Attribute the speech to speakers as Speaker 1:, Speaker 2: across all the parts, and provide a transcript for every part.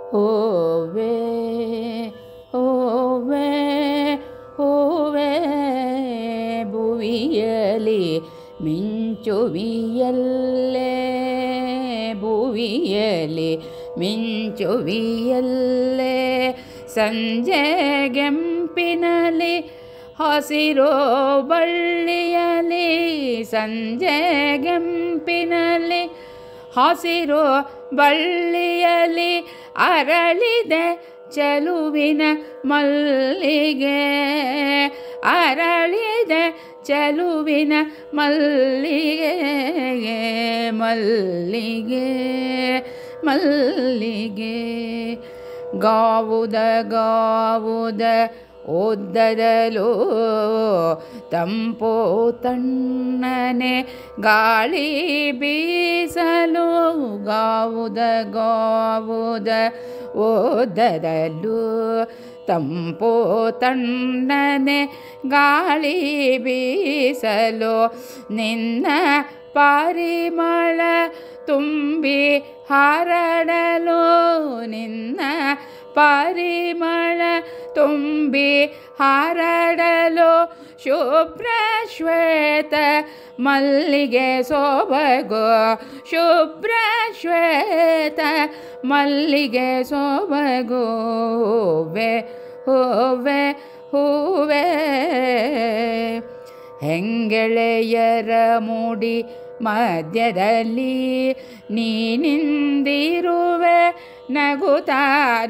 Speaker 1: ಹೂವೆ ಹೂವೆ ಹೂವೆ ಭುವಿಯಲಿ ಮಿಂಚುವಿಯಲ್ಲೇ ಭುವಿಯಲಿ ಮಿಂಚುವಿಯಲ್ಲೇ ಸಂಜೆಗೆಂಪಿನಲ್ಲಿ ಹಸಿರೋ ಬಳ್ಳಿಯಲಿ ಸಂಜೆಗೆಂಪಿನಲ್ಲಿ ಹಸಿರೋ ಬಳ್ಳಿಯಲಿ ಅರಳಿದೆ ಚೆಲುವಿನ ಮಲ್ಲಿಗೆ ಅರಳಿದೆ ಚೆಲುವಿನ ಮಲ್ಲಿಗೆ ಮಲ್ಲಿಗೆ ಮಲ್ಲಿಗೆ ಗಾವುದ ಗಾವುದ ಓದ್ದದಲೋ ತಂಪೋ ತಣ್ಣನೆ ಗಾಳಿ ಬೀಸಲು ಗಾವುದ ಗಾವುದ ಓದ್ದದಲು ತಂಪೋ ತಣ್ಣನೆ ಗಾಳಿ ಬೀಸಲು ನಿನ್ನ ಪರಿಮಳ ತುಂಬಿ ಹರಡಲು ನಿನ್ನ ಪರಿಮಳ ತುಂಬಿ ಹರಡಲು ಶುಭ್ರ ಶ್ವೇತ ಮಲ್ಲಿಗೆ ಸೊಬಗು ಶುಭ್ರ ಶ್ವೇತ ಮಲ್ಲಿಗೆ ಸೊಬಗು ಹೂವೆ ಹೂವೆ ಹೂವೆ ಹೆಂಗೆಳೆಯರ ಮೂಡಿ ಮಧ್ಯದಲ್ಲಿ ನೀನಿಂದಿರುವೆ ನಗುತ್ತಾ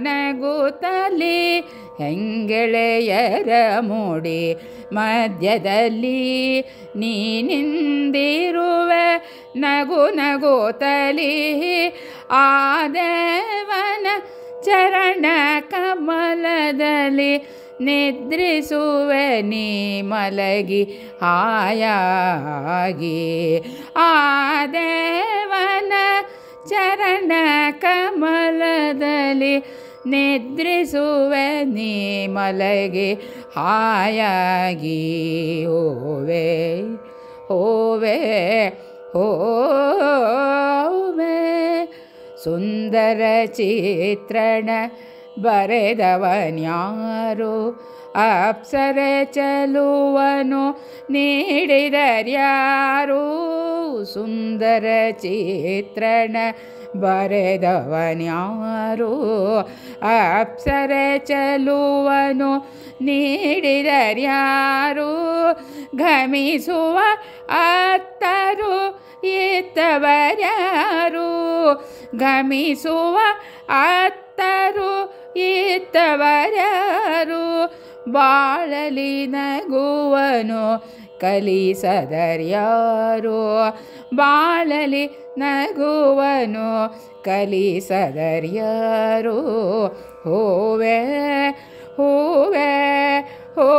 Speaker 1: ನಗುತ್ತಲಿ ಹೆಂಗೆಳೆಯರ ಮೂಡಿ ಮಧ್ಯದಲ್ಲಿ ನೀನಿಂದಿರುವೆ ನಗು ನಗುತ್ತಲಿ ಆ ದೇವನ ಚರಣ ಕಮಲದಲ್ಲಿ ನಿದ್ರಿಸುವೆ ನೀ ಮಲಗಿ ಹಾಯಾಗಿ ಆ ದೇವನ ಚರಣ ಕಮಲದಲ್ಲಿ ನಿದ್ರಿಸುವೆ ನೀ ಮಲಗಿ ಹಾಯಾಗಿ ಹೋವೆ ಹೋವೆ ಹೋವೆ ಸುಂದರ ಚಿತ್ರಣ ಬರೆದವನ್ಯಾರು ಅಪ್ಸರೆ ಚೆಲುವನು ನೀಡಿದರ್ಯಾರು ಸುಂದರ ಚಿತ್ರಣ ಬರೆದವನ್ಯಾರು ಅಪ್ಸರೆ ಚೆಲುವನು ನೀಡಿದರ್ಯಾರು ಘಮಿಸುವ ಅತ್ತರು ಇತ್ತವರ್ಯಾರು ಘಮಿಸುವ ಅತ್ತರು ಇತ್ತವರ್ಯಾರು ಬಾಳಲಿ ನಗುವನು ಕಲಿಸದರ್ಯಾರು ಬಾಳಲಿ ನಗುವನು ಕಲಿಸದರ್ಯಾರು ಹೂವೆ ಹೂವೆ ಹೋ